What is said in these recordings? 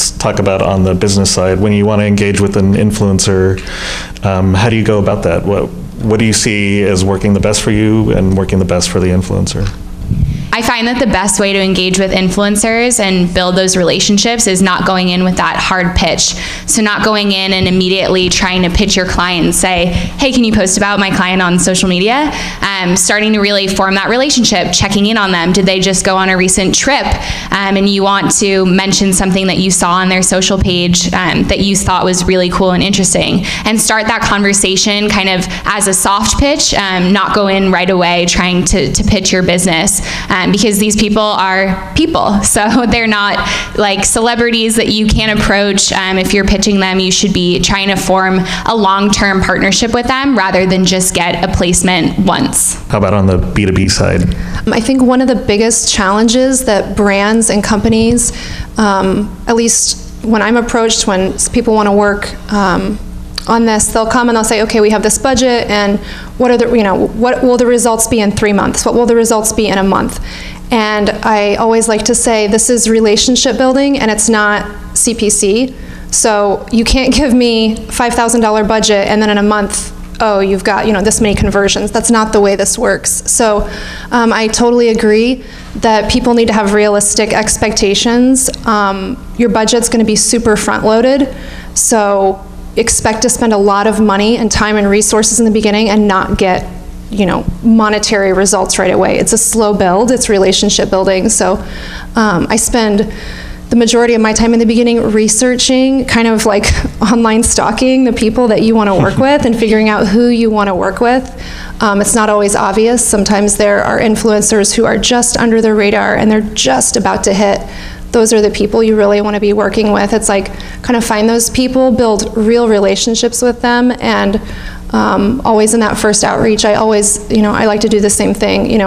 let's talk about on the business side. When you want to engage with an influencer, how do you go about that? What do you see as working the best for you and working the best for the influencer? I find that the best way to engage with influencers and build those relationships is not going in with that hard pitch. So not going in and immediately trying to pitch your client and say, hey, can you post about my client on social media? Starting to really form that relationship, checking in on them. Did they just go on a recent trip? And you want to mention something that you saw on their social page that you thought was really cool and interesting. And start that conversation kind of as a soft pitch, not go in right away trying to pitch your business. Because these people are people, so they're not like celebrities that you can't approach. If you're pitching them, you should be trying to form a long-term partnership with them rather than just get a placement once. How about on the B2B side? I think one of the biggest challenges that brands and companies, at least when I'm approached, when people want to work on this, they'll come and they'll say, okay, we have this budget, and what are the, what will the results be in 3 months? What will the results be in a month? And I always like to say, this is relationship building and it's not CPC. So you can't give me $5,000 budget and then in a month, oh, you've got this many conversions. That's not the way this works. So I totally agree that people need to have realistic expectations. Your budget's going to be super front loaded. So expect to spend a lot of money and time and resources in the beginning and not get monetary results right away. It's a slow build, it's relationship building. So I spend the majority of my time in the beginning researching, kind of like online stalking the people that you want to work with and figuring out who you want to work with. It's not always obvious. Sometimes there are influencers who are just under the radar and they're just about to hit. Those are the people you really want to be working with. It's like kind of find those people, build real relationships with them, and always in that first outreach, I always, I like to do the same thing.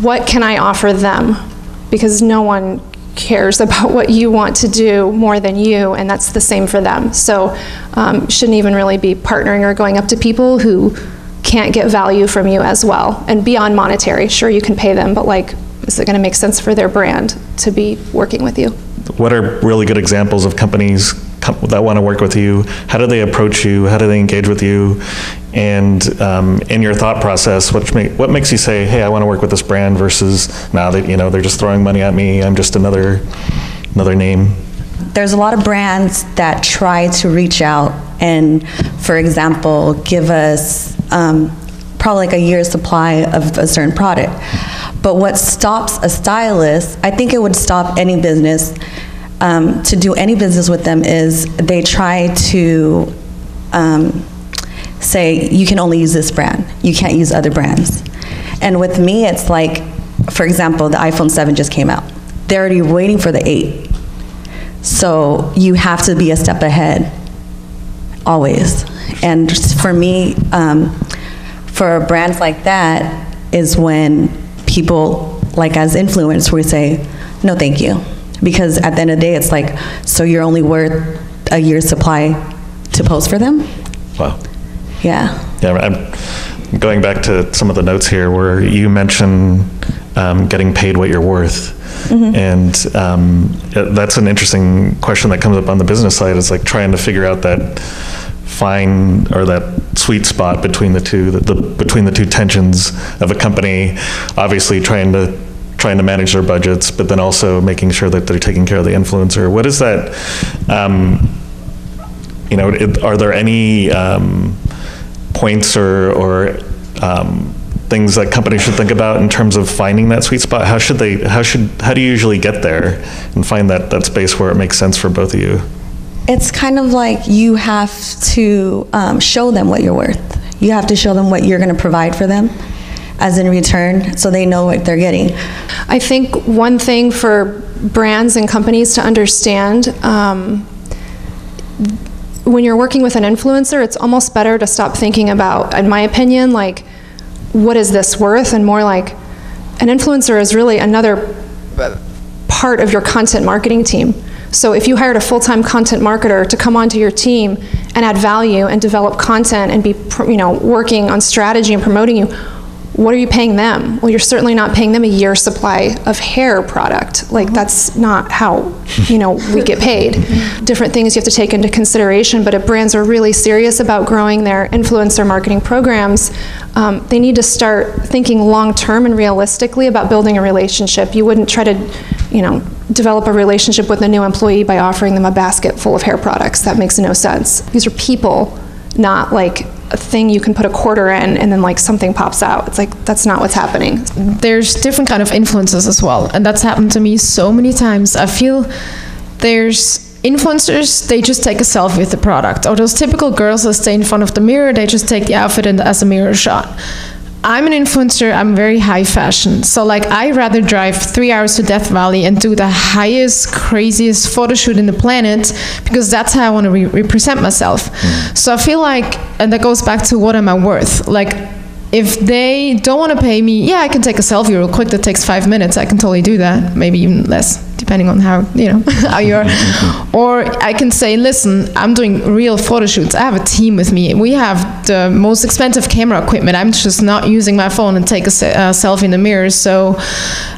What can I offer them? Because no one cares about what you want to do more than you, and that's the same for them. So shouldn't even really be partnering or going up to people who can't get value from you as well. And beyond monetary, sure, you can pay them, but is it going to make sense for their brand to be working with you? What are really good examples of companies that want to work with you? How do they approach you? How do they engage with you? And in your thought process, what makes you say, hey, I want to work with this brand versus, nah, they're just throwing money at me, I'm just another name? There's a lot of brands that try to reach out and, for example, give us probably like a year's supply of a certain product. But what stops a stylist, I think it would stop any business to do any business with them, is they try to say, you can only use this brand. You can't use other brands. And with me, it's like, for example, the iPhone 7 just came out. They're already waiting for the 8. So you have to be a step ahead, always. And for me, for brands like that, is when people, like as influencers, we say, no thank you. Because at the end of the day, it's like, so you're only worth a year's supply to post for them? Wow. Yeah. Yeah, I'm going back to some of the notes here where you mention getting paid what you're worth. Mm-hmm. And that's an interesting question that comes up on the business side, is like trying to figure out that fine, or that sweet spot between the two, between the two tensions of a company, obviously trying to manage their budgets, but then also making sure that they're taking care of the influencer. What is that, are there any points or things that companies should think about in terms of finding that sweet spot? How do you usually get there and find that space where it makes sense for both of you? It's kind of like you have to show them what you're worth. You have to show them what you're going to provide for them as in return, so they know what they're getting. I think one thing for brands and companies to understand, when you're working with an influencer, it's almost better to stop thinking about, in my opinion, like, what is this worth? And more like, an influencer is really another part of your content marketing team. So if you hired a full-time content marketer to come onto your team and add value and develop content and be, working on strategy and promoting you, what are you paying them? Well, you're certainly not paying them a year's supply of hair product. Like, that's not how, we get paid. Different things you have to take into consideration, but if brands are really serious about growing their influencer marketing programs, they need to start thinking long-term and realistically about building a relationship. You wouldn't try to, develop a relationship with a new employee by offering them a basket full of hair products. That makes no sense. These are people, not like a thing you can put a quarter in and then like something pops out. It's like, that's not what's happening. There's different kind of influencers as well, and that's happened to me so many times. I feel there's influencers, they just take a selfie with the product, or those typical girls that stay in front of the mirror, they just take the outfit as a mirror shot. I'm an influencer, I'm very high fashion, so like I'd rather drive 3 hours to Death Valley and do the highest, craziest photo shoot in the planet, because that's how I want to represent myself. So I feel like, and that goes back to what am I worth? Like, if they don't want to pay me, yeah, I can take a selfie real quick that takes 5 minutes. I can totally do that, maybe even less, depending on how, how you are. Or I can say, listen, I'm doing real photo shoots. I have a team with me. We have the most expensive camera equipment. I'm just not using my phone and take a selfie in the mirror. So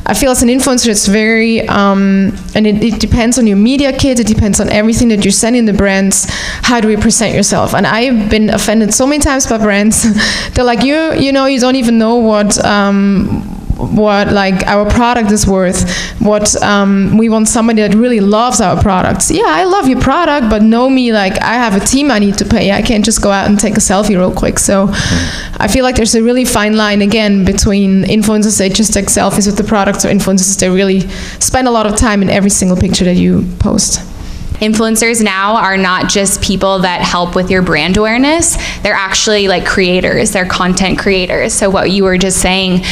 I feel as an influencer, it's very, and it depends on your media kit. It depends on everything that you're sending the brands. How do you present yourself? And I've been offended so many times by brands. They're like, you don't even know what like our product is worth. We want somebody that really loves our products. Yeah, I love your product, but know me, like I have a team I need to pay. I can't just go out and take a selfie real quick. So I feel like there's a really fine line again between influencers that just take selfies with the products, or influencers that really spend a lot of time in every single picture that you post. Influencers now are not just people that help with your brand awareness. They're actually like creators. They're content creators. So what you were just saying,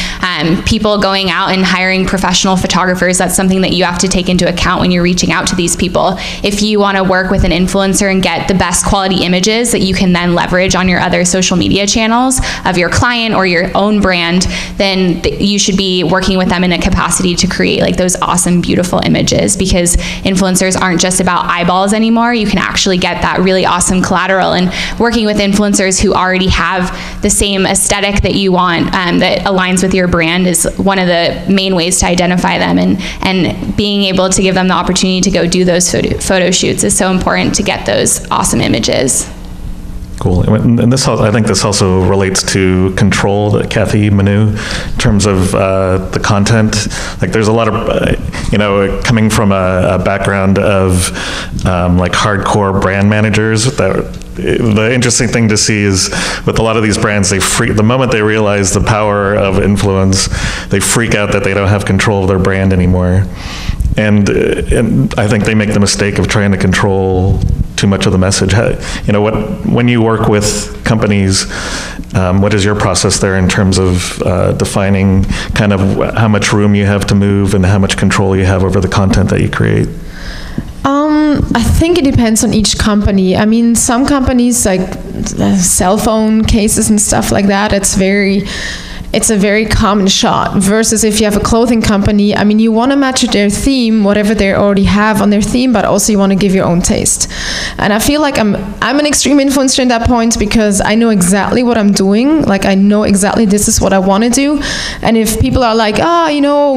people going out and hiring professional photographers, that's something that you have to take into account when you're reaching out to these people. If you want to work with an influencer and get the best quality images that you can then leverage on your other social media channels of your client or your own brand, then you should be working with them in a capacity to create like those awesome, beautiful images, because influencers aren't just about eyeballs anymore. You can actually get that really awesome collateral, and working with influencers who already have the same aesthetic that you want, that aligns with your brand, is one of the main ways to identify them, and being able to give them the opportunity to go do those photo shoots is so important to get those awesome images. Cool. And I think this also relates to control that Kathy Manu, in terms of the content. Like, there's a lot of, coming from a background of like hardcore brand managers, the interesting thing to see is with a lot of these brands, the moment they realize the power of influence, they freak out that they don't have control of their brand anymore. And I think they make the mistake of trying to control too much of the message. When you work with companies, what is your process there in terms of defining kind of how much room you have to move and how much control you have over the content that you create? I think it depends on each company. I mean, some companies, like cell phone cases and stuff like that, it's a very common shot, versus if you have a clothing company, I mean, you want to match their theme, whatever they already have on their theme, but also you want to give your own taste. And I feel like I'm an extreme influencer in that point, because I know exactly what I'm doing. Like, I know exactly this is what I want to do. And if people are like,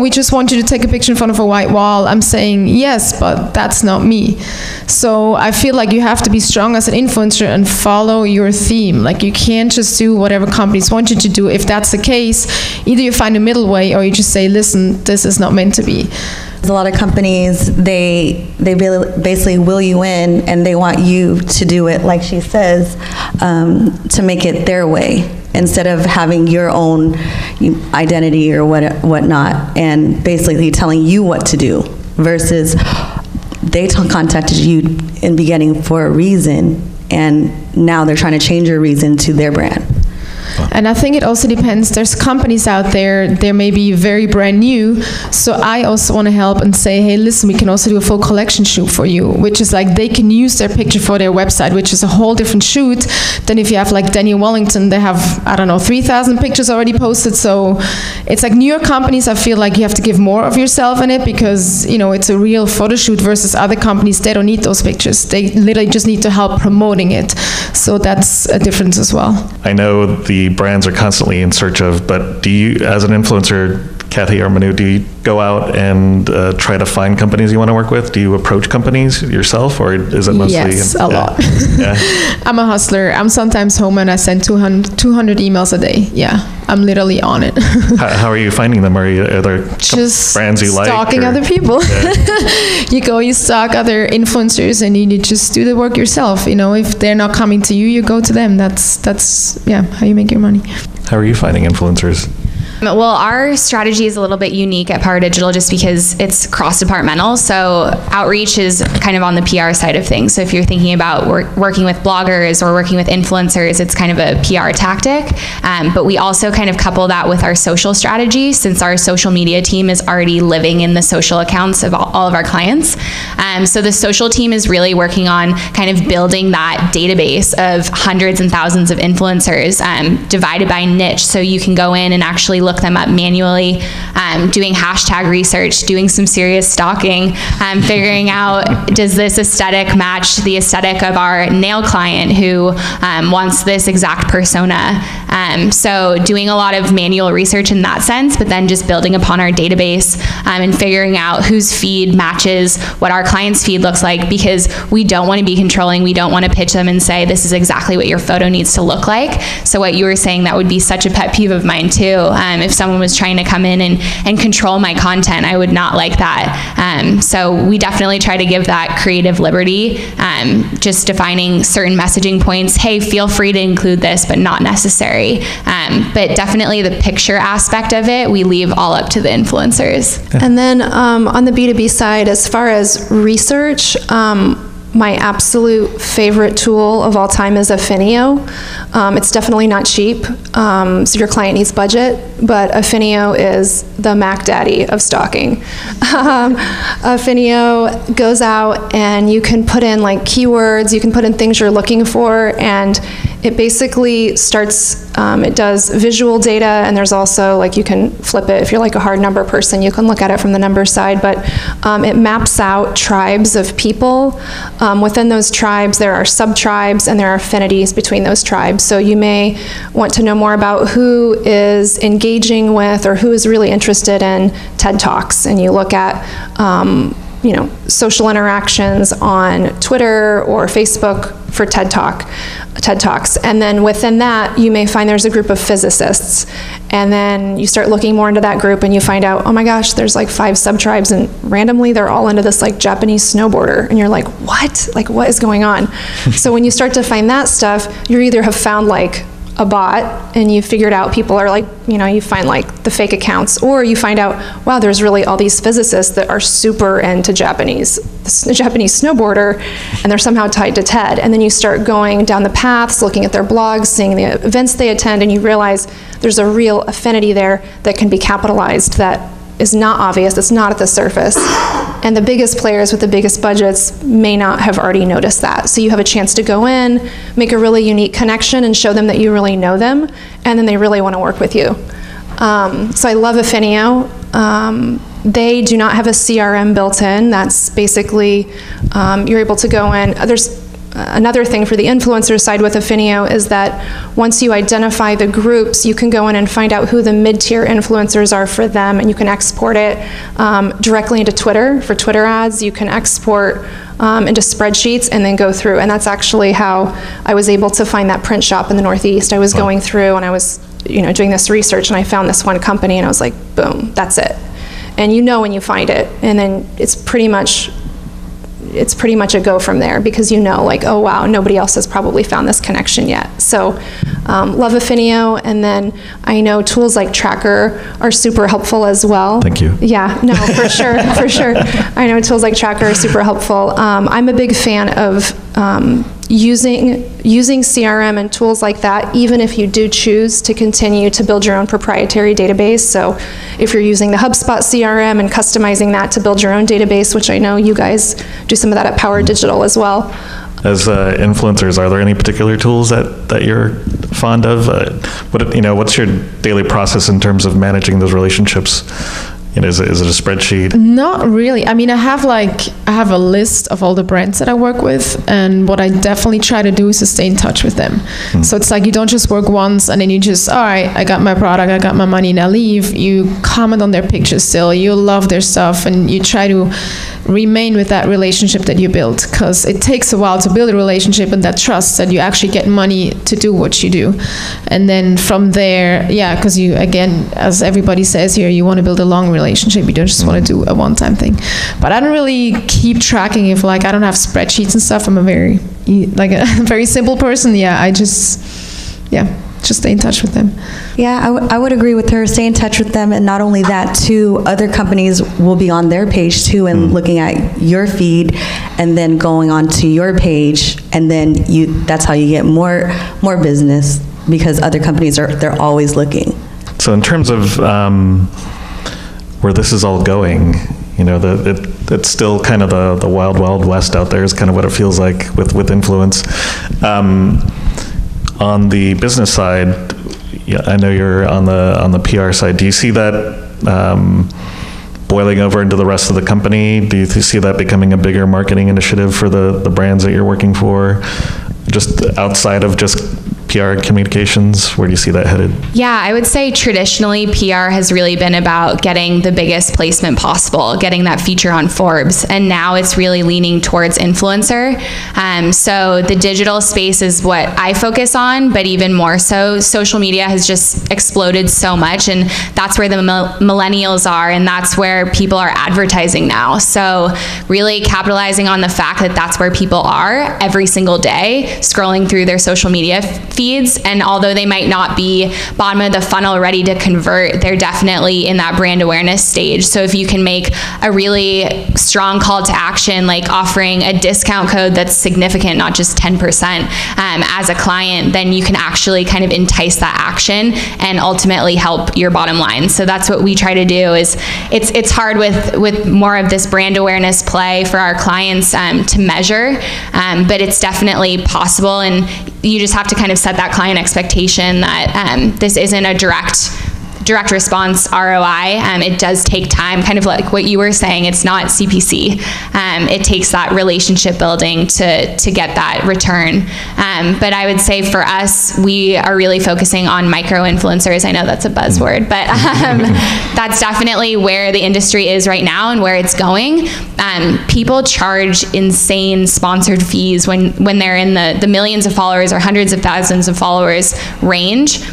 we just want you to take a picture in front of a white wall, I'm saying, yes, but that's not me. So I feel like you have to be strong as an influencer and follow your theme. Like, you can't just do whatever companies want you to do. If that's the case, either you find a middle way, or you just say, listen, this is not meant to be. A lot of companies, they basically will you in, and they want you to do it, like she says, to make it their way, instead of having your own identity or whatnot, and basically telling you what to do, versus they contacted you in the beginning for a reason, and now they're trying to change your reason to their brand. And I think it also depends. There's companies out there, they may be very brand new, so I also want to help and say, hey, listen, we can also do a full collection shoot for you, which is like they can use their picture for their website, which is a whole different shoot than if you have like Daniel Wellington. They have, 3,000 pictures already posted. So it's like newer companies, I feel like you have to give more of yourself in it, because it's a real photo shoot, versus other companies, they don't need those pictures. They literally just need to help promoting it. So that's a difference as well. I know the brands are constantly in search of, but do you, as an influencer, Kathy or Manu, do you go out and try to find companies you want to work with? Do you approach companies yourself, or is it mostly? Yes, a lot. Yeah. I'm a hustler. I'm sometimes home and I send 200 emails a day. Yeah, I'm literally on it. How are you finding them? Are there just brands you like? Stalking other people. Yeah. You stalk other influencers, and you just do the work yourself. If they're not coming to you, you go to them. That's how you make your money. How are you finding influencers? Well, our strategy is a little bit unique at Power Digital just because it's cross-departmental. So outreach is kind of on the PR side of things. So if you're thinking about working with bloggers or working with influencers, it's kind of a PR tactic. But we also kind of couple that with our social strategy, since our social media team is already living in the social accounts of all of our clients. So the social team is really working on kind of building that database of hundreds and thousands of influencers divided by niche. So you can go in and actually look them up manually, doing hashtag research, doing some serious stalking, figuring out, does this aesthetic match the aesthetic of our nail client who wants this exact persona. So doing a lot of manual research in that sense, but then just building upon our database and figuring out whose feed matches what our client's feed looks like, because we don't want to be controlling. We don't want to pitch them and say, this is exactly what your photo needs to look like. So what you were saying, that would be such a pet peeve of mine too. If someone was trying to come in and control my content, I would not like that. So we definitely try to give that creative liberty, just defining certain messaging points. Hey, feel free to include this, but not necessary. But definitely the picture aspect of it, we leave all up to the influencers. And then on the B2B side, as far as research, my absolute favorite tool of all time is Affinio. It's definitely not cheap, so your client needs budget, but Affinio is the Mac Daddy of stalking. Affinio goes out and you can put in like keywords, you can put in things you're looking for, and it basically starts, it does visual data, and there's also, like, you can flip it. If you're like a hard number person, you can look at it from the number side, but it maps out tribes of people. Within those tribes, there are sub-tribes and there are affinities between those tribes. So you may want to know more about who is engaging with or who is really interested in TED Talks, and you look at social interactions on Twitter or Facebook for TED Talks. And then within that, you may find there's a group of physicists. And then you start looking more into that group and you find out, oh my gosh, there's like 5 sub-tribes, and randomly they're all into this like Japanese snowboarder. And you're like, what? Like, what is going on? So when you start to find that stuff, you either have found like a bot and you figured out people are like, you find like the fake accounts, or you find out, wow, there's really all these physicists that are super into the Japanese snowboarder, and they're somehow tied to TED. And then you start going down the paths, looking at their blogs, seeing the events they attend, and you realize there's a real affinity there that can be capitalized that is not obvious, it's not at the surface. And the biggest players with the biggest budgets may not have already noticed that. So you have a chance to go in, make a really unique connection, and show them that you really know them, and then they really want to work with you. So I love Affinio. They do not have a CRM built in. That's basically, you're able to go in. There's another thing for the influencer side with Affinio is that once you identify the groups, you can go in and find out who the mid-tier influencers are for them, and you can export it directly into Twitter. For Twitter ads, you can export into spreadsheets and then go through. And that's actually how I was able to find that print shop in the Northeast. I was going through and I was doing this research, and I found this one company, and I was like, boom, that's it. And when you find it, and then it's pretty much a go from there, because like, oh wow, nobody else has probably found this connection yet. So love Affinio, and then I know tools like Tracker are super helpful as well. Thank you. Yeah, no, for sure, for sure. I know tools like Tracker are super helpful. I'm a big fan of using CRM and tools like that, even if you do choose to continue to build your own proprietary database. So if you're using the HubSpot CRM and customizing that to build your own database, which I know you guys do some of that at Power Digital as well. As influencers, are there any particular tools that you're fond of? What's your daily process in terms of managing those relationships? Is it a spreadsheet? Not really. I mean, I have a list of all the brands that I work with, and what I definitely try to do is to stay in touch with them. So it's like you don't just work once and then you just, all right, I got my product, I got my money, now leave. You comment on their pictures still, you love their stuff, and you try to remain with that relationship that you built, because it takes a while to build a relationship and that trust that you actually get money to do what you do. And then from there, yeah, because you, again, as everybody says here, you want to build a long relationship. You don't just want to do a one-time thing. But I don't really keep tracking if, like, I don't have spreadsheets and stuff. I'm a very very simple person. Yeah, I just stay in touch with them. Yeah, I would agree with her. Stay in touch with them, and not only that, too, other companies will be on their page too, and looking at your feed, and then going on to your page, and then that's how you get more business, because other companies they're always looking. So in terms of where this is all going, it's still kind of the wild, wild west out there is kind of what it feels like with influence. On the business side, I know you're on the PR side. Do you see that boiling over into the rest of the company? Do you see that becoming a bigger marketing initiative for the brands that you're working for, just outside of just PR communications? Where do you see that headed? Yeah, I would say traditionally PR has really been about getting the biggest placement possible, getting that feature on Forbes, and now it's really leaning towards influencer. So the digital space is what I focus on, but even more so, social media has just exploded so much, and that's where the millennials are, and that's where people are advertising now. So really capitalizing on the fact that that's where people are every single day, scrolling through their social media feeds, and although they might not be bottom of the funnel ready to convert, they're definitely in that brand awareness stage. So if you can make a really strong call to action, like offering a discount code that's significant, not just 10% as a client, then you can actually kind of entice that action and ultimately help your bottom line. So that's what we try to do. Is it's hard with more of this brand awareness play for our clients to measure, but it's definitely possible, and you just have to kind of set that client expectation that this isn't a direct response ROI. It does take time, kind of like what you were saying. It's not CPC. It takes that relationship building to get that return. But I would say for us, we are really focusing on micro influencers. I know that's a buzzword, but that's definitely where the industry is right now and where it's going. People charge insane sponsored fees when they're in the millions of followers or hundreds of thousands of followers range.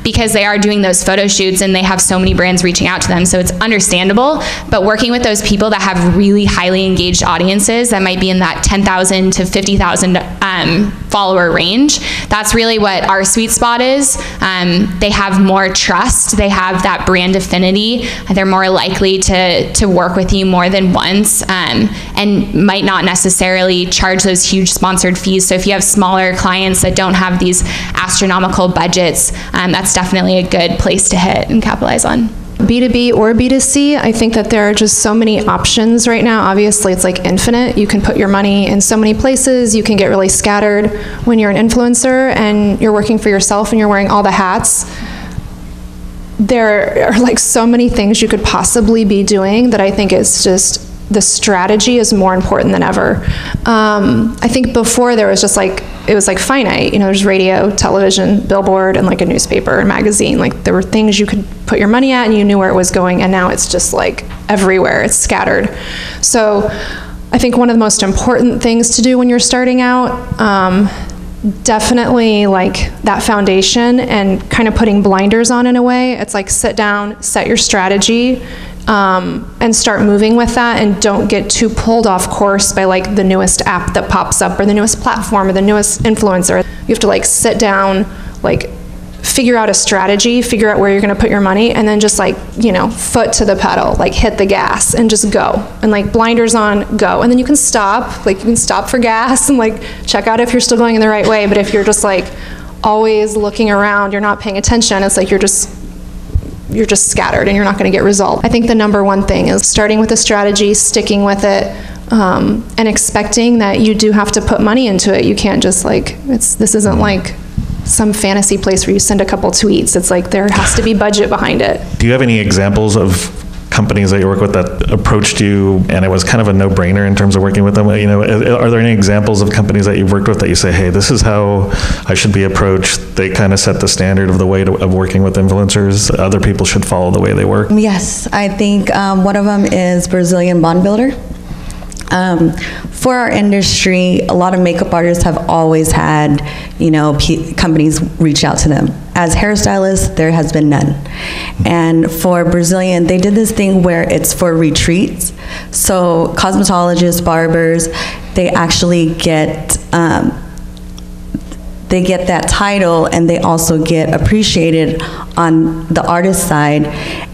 Because they are doing those photo shoots and they have so many brands reaching out to them. So it's understandable, but working with those people that have really highly engaged audiences that might be in that 10,000 to 50,000 follower range, that's really what our sweet spot is. They have more trust, they have that brand affinity, they're more likely to work with you more than once, and might not necessarily charge those huge sponsored fees. So if you have smaller clients that don't have these astronomical budgets, that's definitely a good place to hit and capitalize on. B2B or B2C, I think that there are just so many options right now. Obviously, it's like infinite. You can put your money in so many places. You can get really scattered when you're an influencer and you're working for yourself and you're wearing all the hats. There are like so many things you could possibly be doing that I think it's just the strategy is more important than ever. I think before there was just like, it was like finite, there's radio, television, billboard, and like a newspaper and magazine. Like there were things you could put your money at and you knew where it was going, and now it's just like everywhere, it's scattered. So I think one of the most important things to do when you're starting out, definitely like that foundation and kind of putting blinders on in a way. It's like sit down, set your strategy, and start moving with that, and don't get too pulled off course by like the newest app that pops up or the newest platform or the newest influencer. You have to like sit down, like figure out a strategy, figure out where you're going to put your money, and then just like, foot to the pedal, like hit the gas and just go, and like blinders on, go. And then you can stop, like you can stop for gas and like check out if you're still going in the right way. But if you're just like always looking around, you're not paying attention, it's like you're just scattered and you're not going to get results. I think the number one thing is starting with a strategy, sticking with it, and expecting that you do have to put money into it. You can't just like, this isn't like some fantasy place where you send a couple tweets. It's like there has to be budget behind it. Do you have any examples of companies that you work with that approached you and it was kind of a no-brainer in terms of working with them? You know, are there any examples of companies that you've worked with that you say, hey, this is how I should be approached? They kind of set the standard of the way of working with influencers. Other people should follow the way they work. Yes, I think one of them is Brazilian Bond Builder. For our industry, a lot of makeup artists have always had, you know, companies reach out to them. As hairstylists, there has been none. And for Brazilian, they did this thing where it's for retreats. So cosmetologists, barbers, they actually get that title, and they also get appreciated on the artist side,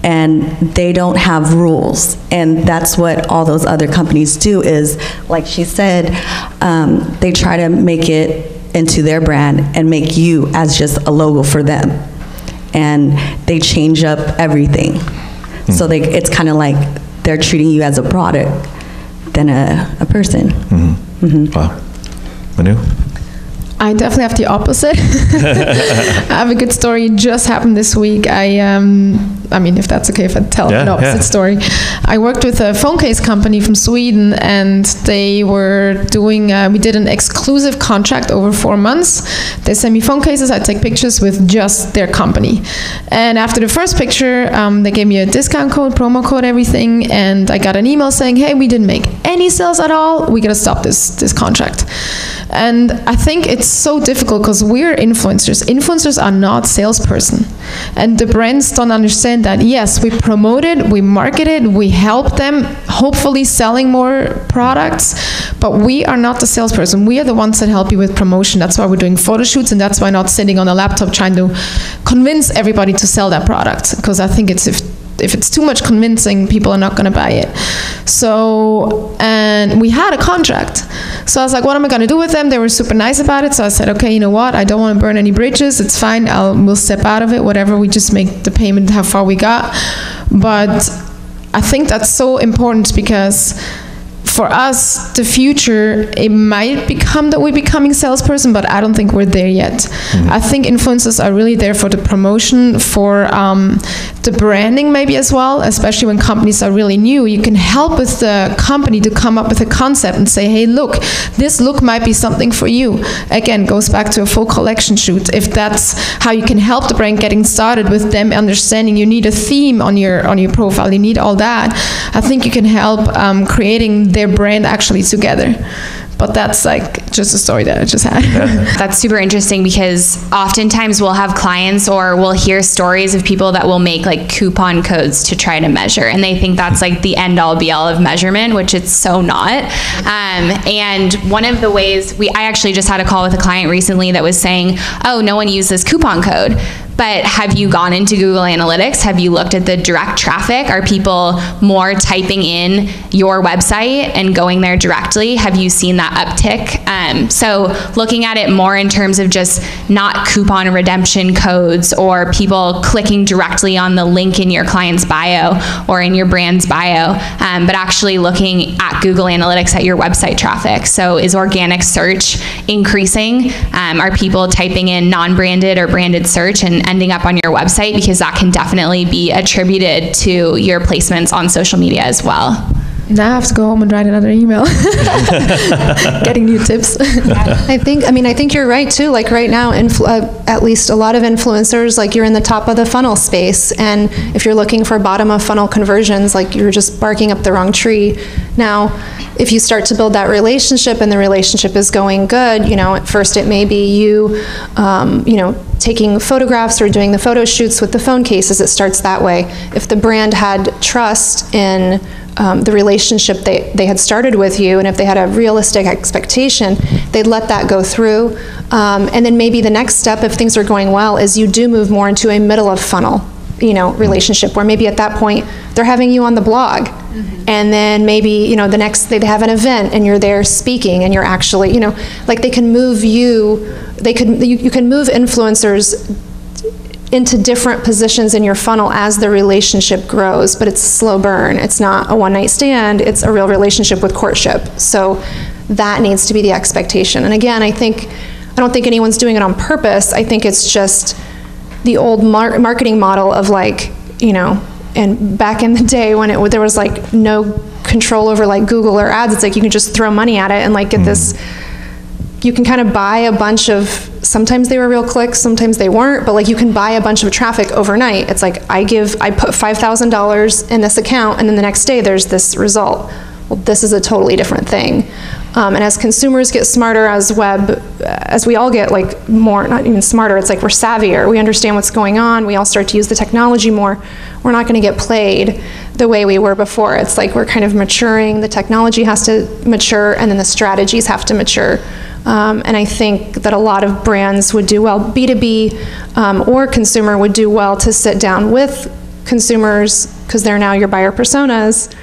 and they don't have rules. And that's what all those other companies do is, like she said, they try to make it into their brand and make you as just a logo for them. And they change up everything. So it's kind of like they're treating you as a product than a person. Wow. Manu? I definitely have the opposite. I have a good story, just happened this week. I mean, if that's okay if I tell an opposite story. I worked with a phone case company from Sweden, and they were doing, we did an exclusive contract over 4 months. They sent me phone cases, I take pictures with just their company. And after the first picture, they gave me a discount code, promo code, everything, and I got an email saying, hey, we didn't make any sales at all, we gotta stop this contract. And I think it's so difficult because we're influencers. Influencers are not salesperson. And the brands don't understand that. Yes, we promote it, we market it, we help them, hopefully selling more products, but we are not the salesperson. We are the ones that help you with promotion. That's why we're doing photo shoots, and that's why I'm not sitting on a laptop trying to convince everybody to sell that product, because I think if it's too much convincing, people are not going to buy it. So, and we had a contract. So I was like, what am I going to do with them? They were super nice about it. So I said, okay, you know what? I don't want to burn any bridges. It's fine. We'll step out of it, whatever. We just make the payment how far we got. But I think that's so important, because for us, the future, it might become that we're becoming salesperson, but I don't think we're there yet. I think influencers are really there for the promotion, for the branding maybe as well, especially when companies are really new. You can help with the company to come up with a concept and say, hey, look, this look might be something for you. Again, goes back to a full collection shoot. If that's how you can help the brand getting started, with them understanding you need a theme on your profile, you need all that, I think you can help creating their brand actually together. But that's like just a story that I just had. That's super interesting, because oftentimes we'll have clients or we'll hear stories of people that will make like coupon codes to try to measure, and they think that's like the end all be all of measurement, which it's so not. And one of the ways I actually just had a call with a client recently that was saying, oh, no one uses coupon code. But have you gone into Google Analytics? Have you looked at the direct traffic? Are people more typing in your website and going there directly? Have you seen that uptick? So looking at it more in terms of just not coupon redemption codes or people clicking directly on the link in your client's bio or in your brand's bio, but actually looking at Google Analytics at your website traffic. So is organic search increasing? Are people typing in non-branded or branded search and ending up on your website? Because that can definitely be attributed to your placements on social media as well. Now I have to go home and write another email. Getting new tips. I think you're right too. Like right now, at least a lot of influencers, like you're in the top of the funnel space, and if you're looking for bottom of funnel conversions, like you're just barking up the wrong tree. Now, if you start to build that relationship and the relationship is going good, you know, at first it may be you, taking photographs or doing the photo shoots with the phone cases. It starts that way. If the brand had trust in the relationship they had started with you, and if they had a realistic expectation, they'd let that go through. And then maybe the next step, if things are going well, is you do move more into a middle of funnel, relationship, where maybe at that point they're having you on the blog. And then maybe, the next they have an event and you're there speaking, and you're actually, like they can move you can move influencers into different positions in your funnel as the relationship grows, but it's a slow burn. It's not a one-night stand, it's a real relationship with courtship. So that needs to be the expectation. And again, I don't think anyone's doing it on purpose. I think it's just the old marketing model of like, And back in the day when there was like no control over like Google or ads, it's like you can just throw money at it and like get this, you can kind of buy a bunch of, sometimes they were real clicks, sometimes they weren't, but like you can buy a bunch of traffic overnight. It's like I put $5,000 in this account and then the next day there's this result. Well, this is a totally different thing. And as consumers get smarter, as we all get like more, not even smarter, it's like we're savvier, we understand what's going on, we all start to use the technology more, we're not going to get played the way we were before. It's like we're kind of maturing, the technology has to mature, and then the strategies have to mature. And I think that a lot of brands would do well, B2B or consumer would do well to sit down with consumers, because they're now your buyer personas,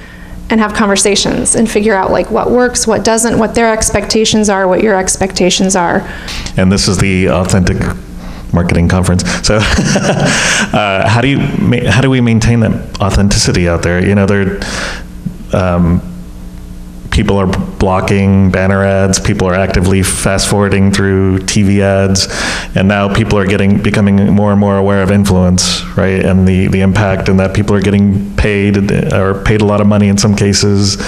and have conversations and figure out like what works, what doesn't, what their expectations are, what your expectations are. And this is the Authentic Marketing Conference. So how do we maintain that authenticity out there? You know, people are blocking banner ads, people are actively fast forwarding through TV ads, and now people are becoming more and more aware of influence, right? And the impact, and that people are getting paid, or paid a lot of money in some cases.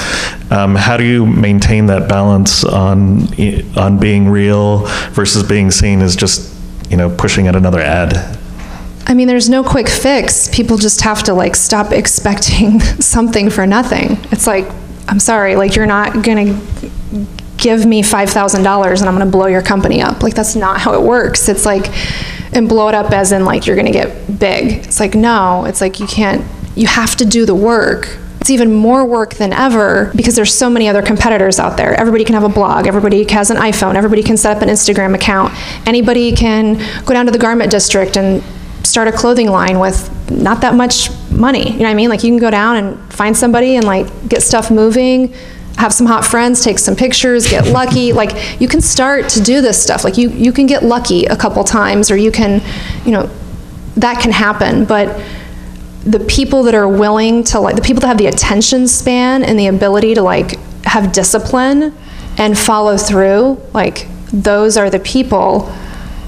How do you maintain that balance on being real versus being seen as just, you know, pushing at another ad? I mean, there's no quick fix. People just have to like stop expecting something for nothing. It's like, I'm sorry, like you're not gonna give me $5,000 and I'm gonna blow your company up. Like that's not how it works. It's like, and blow it up as in like you're gonna get big. It's like, no, it's like you have to do the work. It's even more work than ever because there's so many other competitors out there. Everybody can have a blog, everybody has an iPhone, everybody can set up an Instagram account. Anybody can go down to the garment district and start a clothing line with not that much money, you know what I mean? Like you can go down and find somebody and like get stuff moving, have some hot friends, take some pictures, get lucky. Like you can start to do this stuff. Like you can get lucky a couple times, or you can, you know, that can happen. But the people that are willing to, like the people that have the attention span and the ability to like have discipline and follow through, like those are the people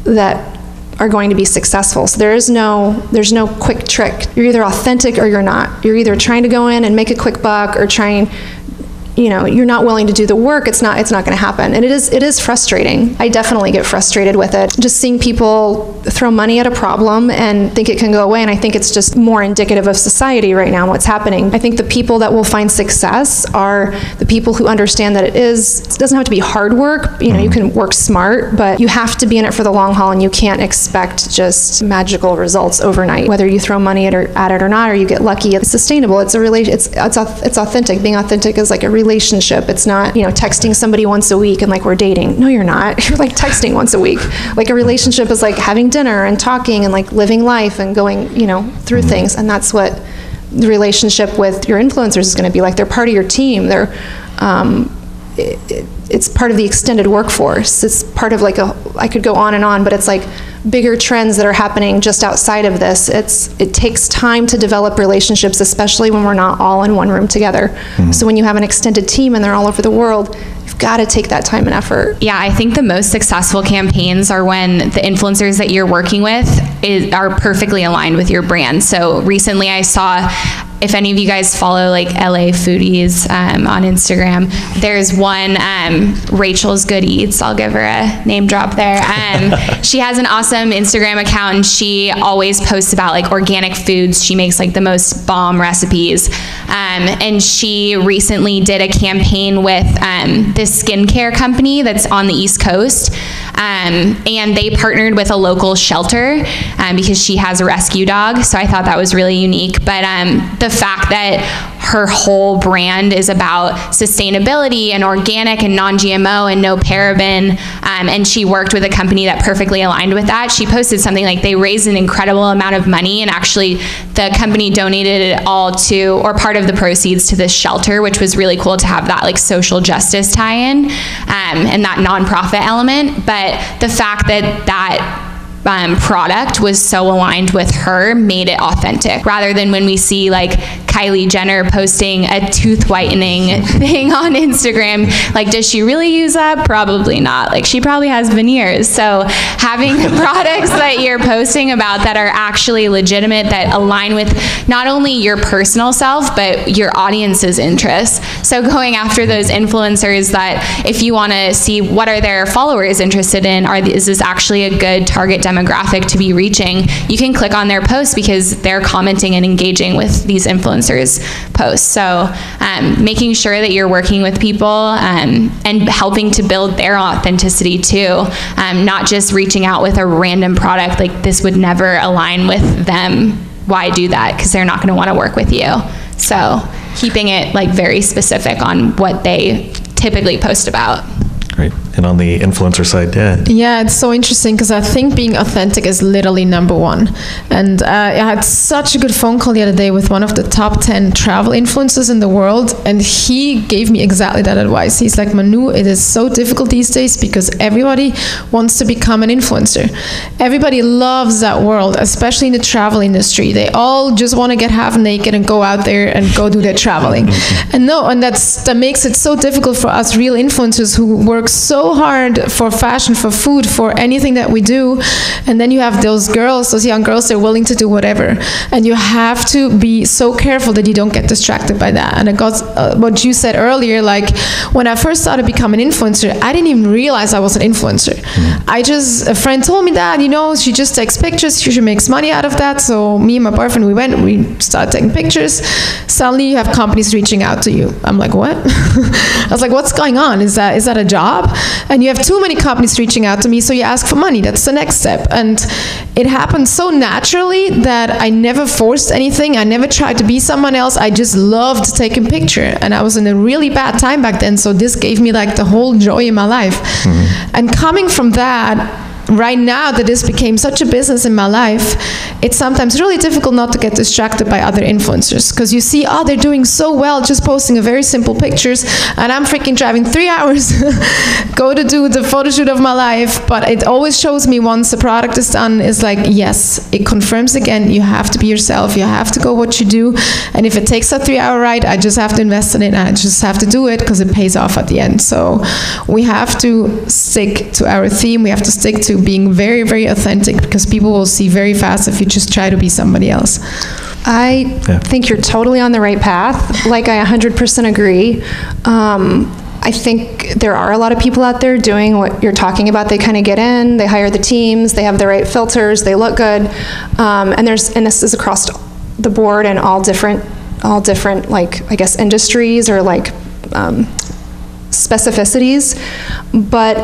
that are going to be successful. So there's no quick trick. You're either authentic or you're not. You're either trying to go in and make a quick buck, or trying, you know, you're not willing to do the work. It's not going to happen. And it is frustrating. I definitely get frustrated with it. Just seeing people throw money at a problem and think it can go away. And I think it's just more indicative of society right now, what's happening. I think the people that will find success are the people who understand that it doesn't have to be hard work. You know, you can work smart, but you have to be in it for the long haul, and you can't expect just magical results overnight. Whether you throw money at it or not, or you get lucky, it's sustainable. It's authentic. Being authentic is like a relationship. It's not, you know, texting somebody once a week and like we're dating. No, you're not. You're like texting once a week. Like a relationship is like having dinner and talking and like living life and going, you know, through things. And that's what the relationship with your influencers is going to be like. They're part of your team. They're it's part of the extended workforce. It's part of like I could go on, but it's like bigger trends that are happening just outside of this. It takes time to develop relationships, especially when we're not all in one room together. So when you have an extended team and they're all over the world, you've got to take that time and effort. Yeah, I think the most successful campaigns are when the influencers that you're working with are perfectly aligned with your brand. So recently I saw, if any of you guys follow like LA foodies on Instagram, there's one, Rachel's Good Eats, I'll give her a name drop there. She has an awesome Instagram account, and she always posts about like organic foods. She makes like the most bomb recipes. And she recently did a campaign with this skincare company that's on the East Coast. And they partnered with a local shelter because she has a rescue dog. So I thought that was really unique. But the fact that her whole brand is about sustainability and organic and non-GMO and no paraben, and she worked with a company that perfectly aligned with that. She posted something like they raised an incredible amount of money, and actually the company donated it all to, or part of the proceeds to, this shelter, which was really cool to have that like social justice tie-in and that nonprofit element. But the fact that product was so aligned with her, made it authentic, rather than when we see like Kylie Jenner posting a tooth whitening thing on Instagram. Like, does she really use that? Probably not. Like, she probably has veneers. So having products that you're posting about that are actually legitimate, that align with not only your personal self, but your audience's interests. So going after those influencers that, if you want to see what are their followers interested in, is this actually a good target demographic to be reaching, you can click on their posts because they're commenting and engaging with these influencers posts. So making sure that you're working with people and helping to build their authenticity too, not just reaching out with a random product like this would never align with them. Why do that? Because they're not going to want to work with you. So keeping it like very specific on what they typically post about. Great. And on the influencer side, yeah, it's so interesting because I think being authentic is literally number one. And I had such a good phone call the other day with one of the top 10 travel influencers in the world, and he gave me exactly that advice. He's like, Manu, it is so difficult these days because everybody wants to become an influencer. Everybody loves that world, especially in the travel industry. They all just want to get half naked and go out there and go do their traveling. And that makes it so difficult for us real influencers who work so hard for fashion, for food, for anything that we do. And then you have those girls, those young girls, they're willing to do whatever. And you have to be so careful that you don't get distracted by that. And it got what you said earlier, like when I first started becoming an influencer, I didn't even realize I was an influencer. A friend told me that, she just takes pictures, she makes money out of that. So me and my boyfriend, we started taking pictures. Suddenly you have companies reaching out to you. I'm like, what? I was like, what's going on? Is that a job? And you have too many companies reaching out to me, so you ask for money. That's the next step. And it happened so naturally that I never forced anything. I never tried to be someone else. I just loved taking pictures. And I was in a really bad time back then, so this gave me like the whole joy in my life. And coming from that, right now that this became such a business in my life, it's sometimes really difficult not to get distracted by other influencers, because you see, they're doing so well just posting a very simple pictures, and I'm freaking driving 3 hours go to do the photo shoot of my life. But it always shows me once the product is done, is like, yes, it confirms again, you have to be yourself, you have to go what you do, and if it takes a 3-hour ride, I just have to invest in it, and I just have to do it because it pays off at the end. So we have to stick to our theme, we have to stick to being very, very authentic, because people will see very fast if you just try to be somebody else. I think you're totally on the right path. Like, I 100% agree. I think there are a lot of people out there doing what you're talking about. They kind of get in, they hire the teams, they have the right filters, they look good, and this is across the board in all different like, I guess, industries or like specificities. But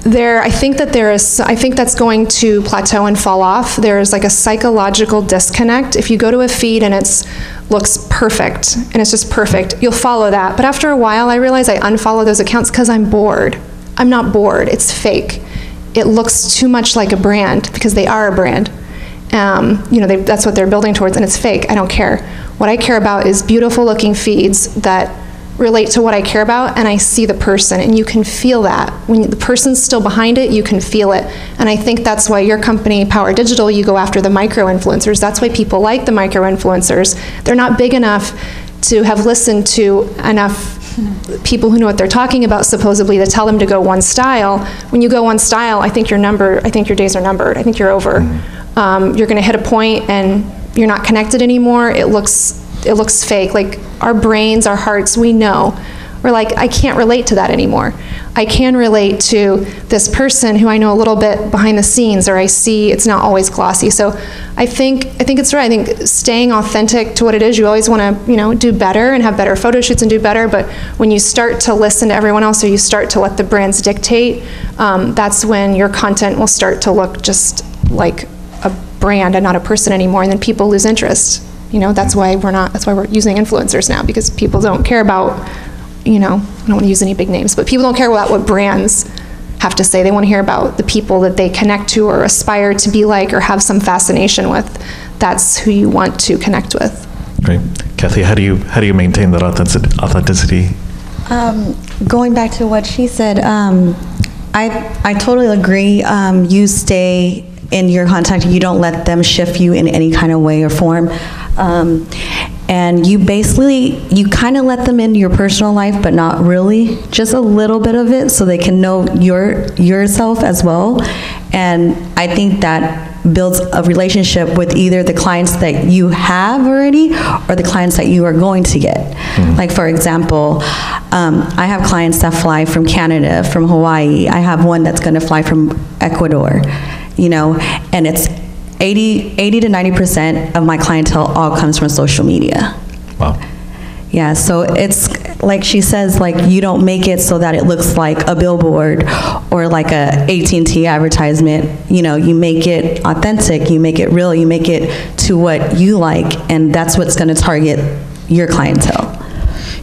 I think that's going to plateau and fall off. There's like a psychological disconnect. If you go to a feed and it looks perfect, and it's just perfect, you'll follow that. But after a while, I realize I unfollow those accounts because I'm bored. I'm not bored, it's fake. It looks too much like a brand because they are a brand. That's what they're building towards, and it's fake. I don't care. What I care about is beautiful looking feeds that relate to what I care about, and I see the person, and you can feel that. When the person's still behind it, you can feel it. And I think that's why your company, Power Digital, you go after the micro-influencers. That's why people like the micro-influencers. They're not big enough to have listened to enough people who know what they're talking about, supposedly, to tell them to go one style. When you go one style, I think your days are numbered. I think you're over. You're gonna hit a point and you're not connected anymore. It looks fake. Like, our brains, our hearts, we know. We're like, I can't relate to that anymore. I can relate to this person who I know a little bit behind the scenes, or I see it's not always glossy. So I think it's right. I think staying authentic to what it is, you always want to, do better and have better photo shoots and do better. But when you start to listen to everyone else, or you start to let the brands dictate, that's when your content will start to look just like a brand and not a person anymore, and then people lose interest. That's why we're using influencers now, because people don't care about, I don't want to use any big names, but people don't care about what brands have to say. They want to hear about the people that they connect to or aspire to be like or have some fascination with. That's who you want to connect with. Great. Kathy, how do you maintain that authenticity? Going back to what she said, I totally agree. You stay in your contact. You don't let them shift you in any kind of way or form. And you kind of let them into your personal life, but not really, just a little bit of it, so they can know yourself as well. And I think that builds a relationship with either the clients that you have already or the clients that you are going to get. Like, for example, I have clients that fly from Canada, from Hawaii. I have one that's going to fly from Ecuador, and it's 80 to 90% of my clientele all comes from social media. Wow. Yeah, so it's like she says, like, you don't make it so that it looks like a billboard or like a AT&T advertisement. You make it authentic, you make it real, you make it to what you like, and that's what's going to target your clientele.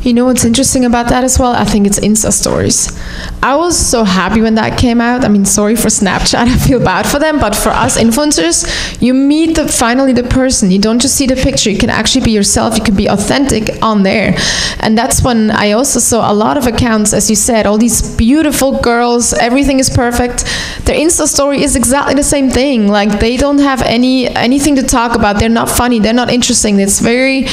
You know what's interesting about that as well? I think it's Insta stories. I was so happy when that came out. I mean, sorry for Snapchat, I feel bad for them, but for us influencers, you meet finally the person. You don't just see the picture, you can actually be yourself, you can be authentic on there. And that's when I also saw a lot of accounts, as you said, all these beautiful girls, everything is perfect. Their Insta story is exactly the same thing. Like, they don't have anything to talk about, they're not funny, they're not interesting, it's very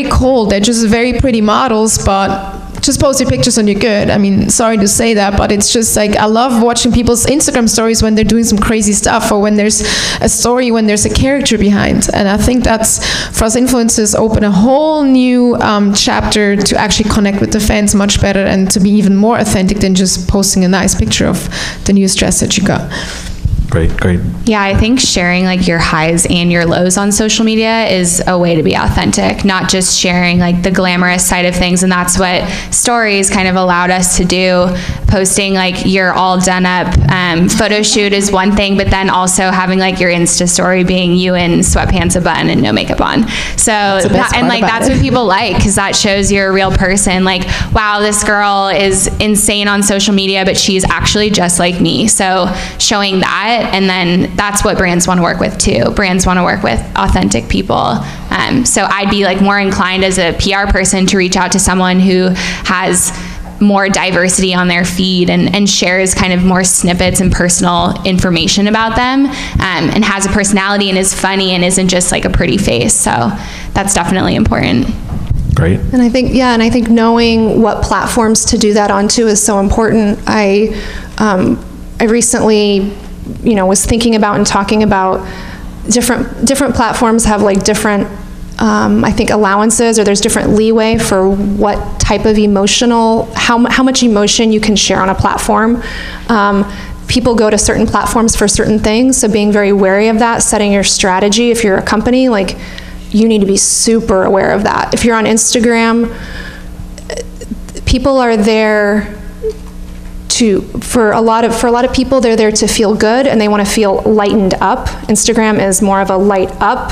cold, they're just very pretty models, but just post your pictures and you're good. I mean, sorry to say that, but it's just like, I love watching people's Instagram stories when they're doing some crazy stuff, or when there's a story, when there's a character behind. And I think that's, for us influencers, open a whole new chapter to actually connect with the fans much better and to be even more authentic than just posting a nice picture of the newest dress that you got. Great. Yeah, I think sharing like your highs and your lows on social media is a way to be authentic, not just sharing like the glamorous side of things. And that's what stories kind of allowed us to do. Posting like your all done up photo shoot is one thing, but then also having like your Insta story being you in sweatpants, a bun, and no makeup on. So that's what people like, because that shows you're a real person. Like, wow, this girl is insane on social media, but she's actually just like me. So showing that. And then that's what brands want to work with too. Brands want to work with authentic people. So I'd be like more inclined as a PR person to reach out to someone who has more diversity on their feed and shares kind of more snippets and personal information about them, and has a personality and is funny and isn't just like a pretty face. So that's definitely important. Great. And I think knowing what platforms to do that onto is so important. I recently was thinking about and talking about different platforms have like different I think allowances, or there's different leeway for what type of how much emotion you can share on a platform. People go to certain platforms for certain things, so being very wary of that, setting your strategy. If you're a company, like, you need to be super aware of that. If you're on Instagram, people are there for a lot of people, they're there to feel good and they want to feel lightened up. Instagram is more of a light up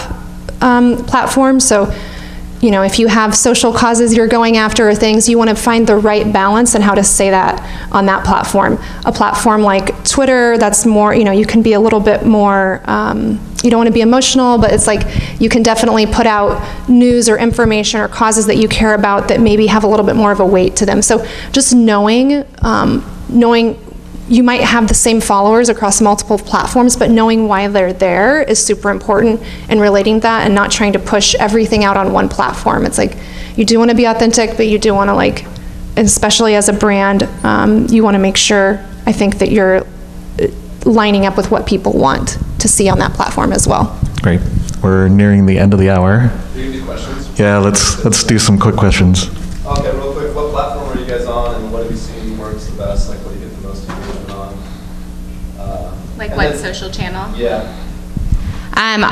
platform. So, if you have social causes you're going after or things, you want to find the right balance and how to say that on that platform. A platform like Twitter, that's more, you can be a little bit more, you don't want to be emotional, but it's like you can definitely put out news or information or causes that you care about that maybe have a little bit more of a weight to them. So just knowing you might have the same followers across multiple platforms, but knowing why they're there is super important, and relating that and not trying to push everything out on one platform. It's like, you do want to be authentic, but you do want to, like, especially as a brand, you want to make sure, I think, that you're lining up with what people want to see on that platform as well. Great. We're nearing the end of the hour. Do you do questions? Yeah, let's do some quick questions. Okay, real quick, what platform are you guys on, and what have you seen works the best? Like, what do you get the most engagement on? Social channel? Yeah.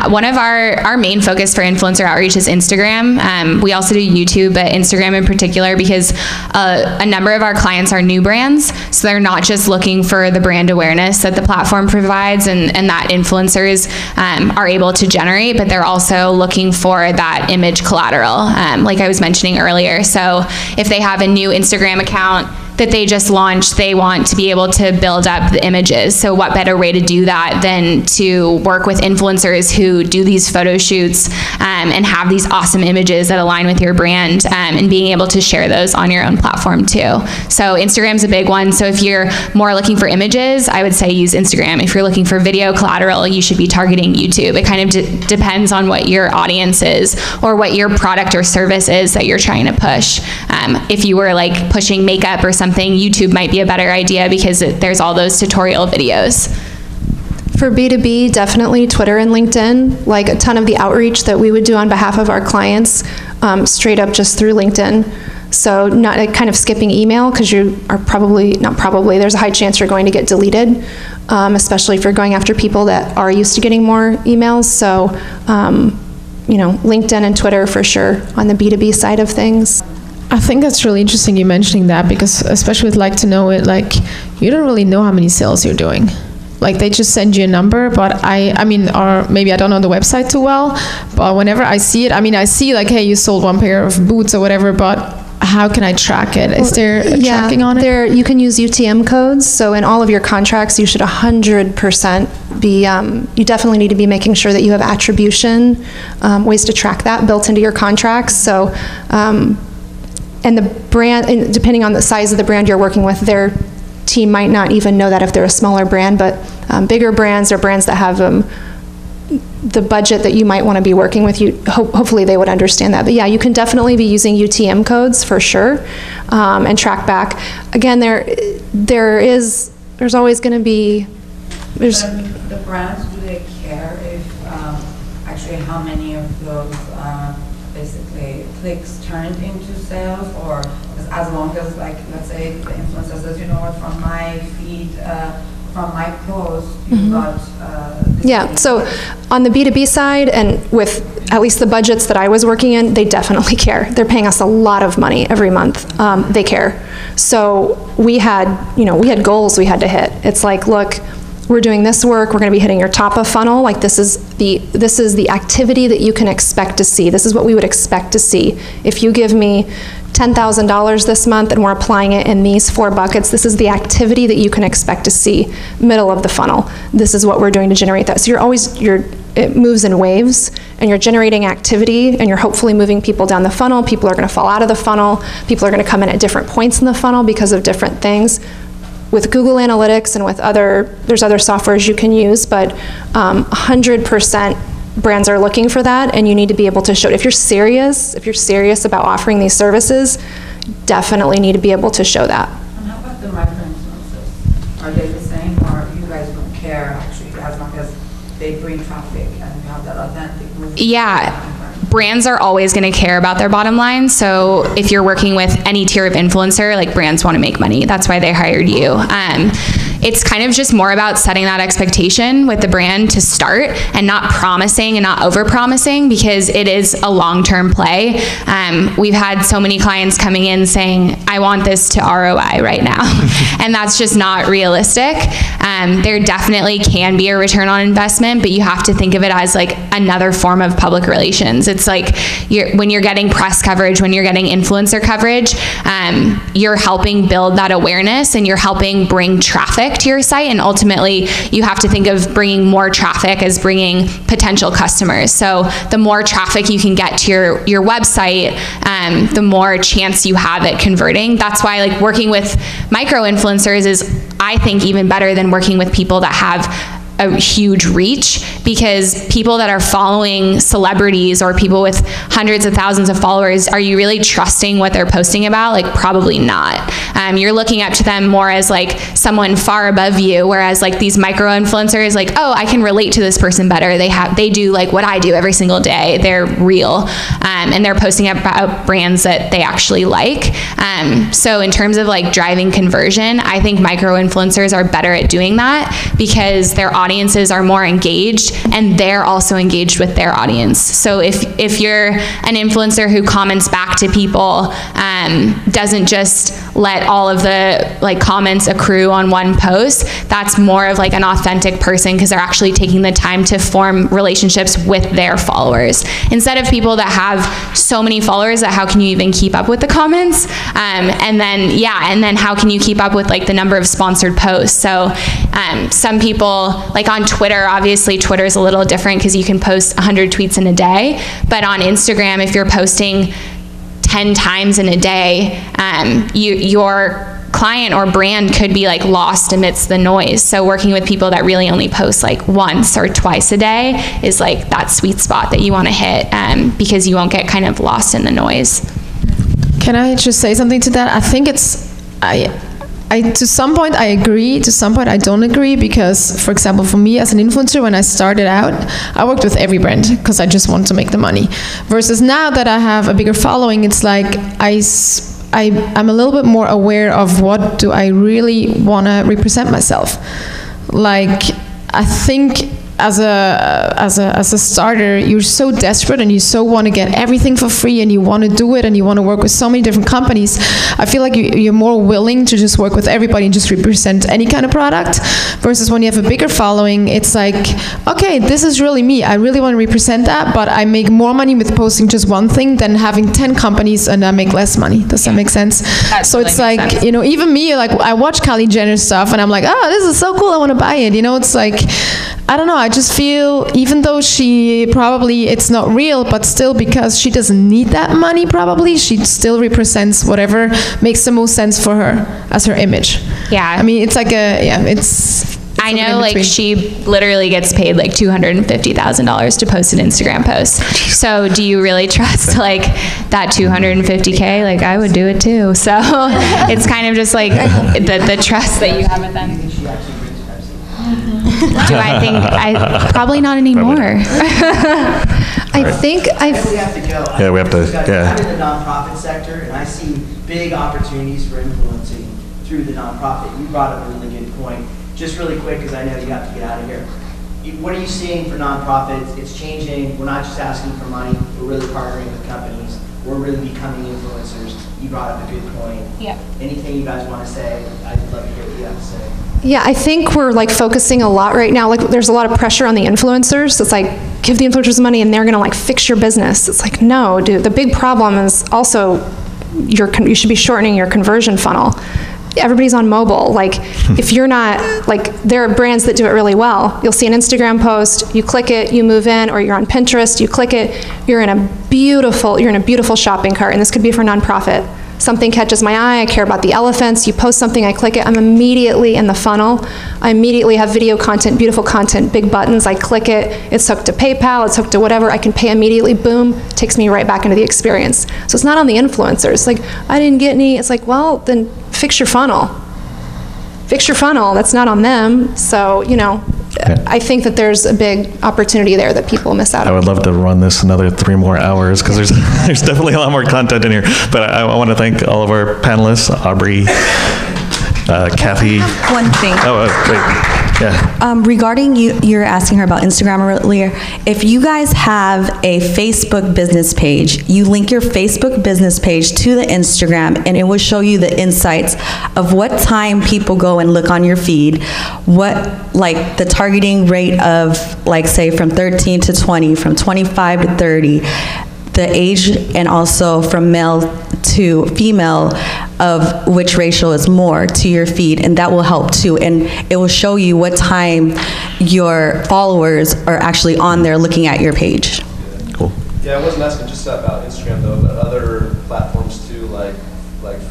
One of our main focus for influencer outreach is Instagram. We also do YouTube, but Instagram in particular, because a number of our clients are new brands, so they're not just looking for the brand awareness that the platform provides and that influencers are able to generate, but they're also looking for that image collateral, like I was mentioning earlier. So if they have a new Instagram account, that they just launched, they want to be able to build up the images. So what better way to do that than to work with influencers who do these photo shoots and have these awesome images that align with your brand, and being able to share those on your own platform too. So Instagram's a big one. So if you're more looking for images, I would say use Instagram. If you're looking for video collateral, you should be targeting YouTube. It kind of depends on what your audience is or what your product or service is that you're trying to push. If you were like pushing makeup or something, YouTube might be a better idea because there's all those tutorial videos. For B2B, definitely Twitter and LinkedIn. Like a ton of the outreach that we would do on behalf of our clients, straight up just through LinkedIn. So not kind of skipping email, because you are there's a high chance you're going to get deleted, especially if you're going after people that are used to getting more emails. So, LinkedIn and Twitter for sure on the B2B side of things. I think that's really interesting you mentioning that, because especially with Like to Know It, like you don't really know how many sales you're doing. Like they just send you a number, but I mean, or maybe I don't know the website too well, but whenever I see it, I see like, hey, you sold one pair of boots or whatever, but how can I track it? Is there a tracking on it? You can use UTM codes. So in all of your contracts, you should 100% be, you definitely need to be making sure that you have attribution, ways to track that built into your contracts. So, and the brand, and depending on the size of the brand you're working with, their team might not even know that if they're a smaller brand, but bigger brands or brands that have the budget that you might want to be working with, hopefully they would understand that. But yeah, you can definitely be using UTM codes for sure, and track back. Again, there's always going to be, the brands, do they care if actually how many of those basically clicks turned into sales, or as long as, like, let's say the influencer says, you know what, from my feed, from my post, you got yeah, so on the B2B side, and with at least the budgets that I was working in, they definitely care. They're paying us a lot of money every month. They care. So we had goals we had to hit. It's like, look, we're doing this work, we're going to be hitting your top of funnel, like this is the activity that you can expect to see. This is what we would expect to see. If you give me $10,000 this month and we're applying it in these 4 buckets, this is the activity that you can expect to see. Middle of the funnel, this is what we're doing to generate that. So it moves in waves, and you're generating activity, and you're hopefully moving people down the funnel. People are going to fall out of the funnel. People are going to come in at different points in the funnel because of different things. With Google Analytics and with there's other softwares you can use, but 100% brands are looking for that, and you need to be able to show it. If you're serious about offering these services, definitely need to be able to show that. And how about the micro-influencers? Are they the same, or you guys don't care actually as long as they bring traffic and you have that authentic movement? Yeah. Brands are always going to care about their bottom line. So if you're working with any tier of influencer, like, brands want to make money. That's why they hired you. It's kind of just more about setting that expectation with the brand to start, and not promising and not over-promising, because it is a long-term play. We've had so many clients coming in saying, I want this to ROI right now. And that's just not realistic. There definitely can be a return on investment, but you have to think of it as like another form of public relations. It's like when you're getting press coverage, when you're getting influencer coverage, you're helping build that awareness, and you're helping bring traffic to your site, and ultimately you have to think of bringing more traffic as bringing potential customers. So the more traffic you can get to your website, the more chance you have at converting. That's why, like, working with micro influencers is, I think, even better than working with people that have a huge reach, because people that are following celebrities or people with hundreds of thousands of followers, are you really trusting what they're posting about? Like, probably not. You're looking up to them more as like someone far above you, whereas like these micro influencers, like, oh, I can relate to this person better. They do like what I do every single day. They're real, and they're posting about brands that they actually like. So in terms of like driving conversion, I think micro influencers are better at doing that, because their audience audiences are more engaged, and they're also engaged with their audience. So if you're an influencer who comments back to people, doesn't just let all of the like comments accrue on one post, that's more of like an authentic person, because they're actually taking the time to form relationships with their followers, instead of people that have so many followers that how can you even keep up with the comments, and then how can you keep up with like the number of sponsored posts. So some people, like on Twitter, obviously Twitter is a little different because you can post 100 tweets in a day, but on Instagram, if you're posting 10 times in a day, your client or brand could be like lost amidst the noise. So working with people that really only post like once or twice a day is like that sweet spot that you want to hit, because you won't get kind of lost in the noise. Can I just say something to that? I think to some point I agree, to some point I don't agree, because, for example, for me as an influencer, when I started out, I worked with every brand because I just wanted to make the money. Versus now that I have a bigger following, it's like I'm a little bit more aware of what do I really want to represent myself. Like, I think as a starter, you're so desperate and you so want to get everything for free and you want to do it and you want to work with so many different companies. I feel like you're more willing to just work with everybody and just represent any kind of product, versus when you have a bigger following, it's like, okay, this is really me. I really want to represent that, but I make more money with posting just one thing than having 10 companies and I make less money. Does that make sense? So it's like, sense. You know, even me, like I watch Kylie Jenner stuff and I'm like, oh, this is so cool, I want to buy it. You know, it's like, I don't know, I just feel, even though she probably, it's not real, but still, because she doesn't need that money probably, she still represents whatever makes the most sense for her as her image. Yeah. I mean, it's like it's I know, like, she literally gets paid like $250,000 to post an Instagram post. So do you really trust like that $250K? Like, I would do it too. So it's kind of just like the trust that you have with them. Do I think probably not anymore. I think we have to go. Yeah, we have to. Yeah. I'm in the nonprofit sector, and I see big opportunities for influencing through the nonprofit. You brought up a really good point. Just really quick, because I know you have to get out of here. What are you seeing for nonprofits? It's changing. We're not just asking for money. We're really partnering with companies. We're really becoming influencers. You brought up a good point. Yeah. Anything you guys want to say? I'd love to hear what you have to say. Yeah, I think we're like focusing a lot right now. Like, there's a lot of pressure on the influencers. It's like, give the influencers money and they're gonna like fix your business. It's like, no, dude. The big problem is also you should be shortening your conversion funnel. Everybody's on mobile. Like, if you're not, like, there are brands that do it really well. You'll see an Instagram post, you click it, you move in, or you're on Pinterest, you click it, you're in a beautiful shopping cart, and this could be for nonprofit. Something catches my eye, I care about the elephants, you post something, I click it, I'm immediately in the funnel. I immediately have video content, beautiful content, big buttons, I click it, it's hooked to PayPal, it's hooked to whatever, I can pay immediately, boom, takes me right back into the experience. So it's not on the influencers. Like, I didn't get any, it's like, well, then fix your funnel. Fix your funnel, that's not on them. So, you know, yeah. I think that there's a big opportunity there that people miss out on. I would love to run this another 3 more hours, because there's definitely a lot more content in here. But I want to thank all of our panelists, Aubrey, Kathy. One thing. Oh, wait. Yeah. Regarding you're asking her about Instagram earlier. If you guys have a Facebook business page, you link your Facebook business page to the Instagram, and it will show you the insights of what time people go and look on your feed, what, like, the targeting rate of, like, say from 13 to 20, from 25 to 30, the age, and also from male to female, of which ratio is more to your feed, and that will help too. And it will show you what time your followers are actually on there looking at your page. Cool. Yeah, I wasn't asking just about Instagram though, but other platforms too, like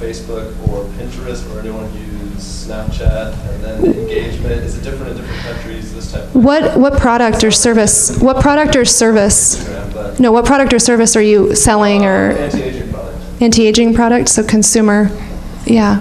Facebook or Pinterest, or anyone use Snapchat, and then the engagement, is it different in different countries, this type of thing? What product or service? What product or service? Instagram, no, what product or service are you selling? Or anti-aging product. Anti-aging product, so consumer, yeah.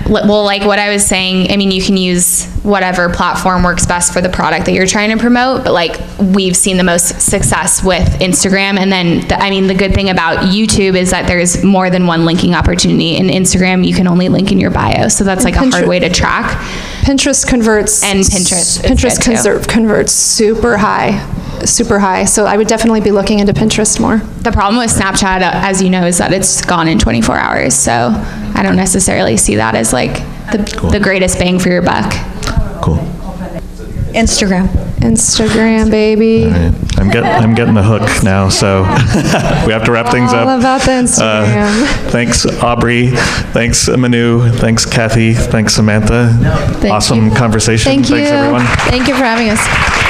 Well, like what I was saying, I mean, you can use whatever platform works best for the product that you're trying to promote, but like we've seen the most success with Instagram. And then, the good thing about YouTube is that there's more than one linking opportunity. In Instagram, you can only link in your bio, so that's like a hard way to track. Pinterest converts. And Pinterest is Pinterest good too. converts super high. So I would definitely be looking into Pinterest more. The problem with Snapchat, as you know, is that it's gone in 24 hours. So I don't necessarily see that as like the greatest bang for your buck. Cool. Instagram, baby. All right. I'm getting the hook now, so we have to wrap things up. All about the Instagram. Thanks, Aubrey. Thanks, Manu. Thanks, Kathy. Thanks, Samantha. Thank awesome you. conversation. Thank Thanks, you. everyone. Thank you for having us.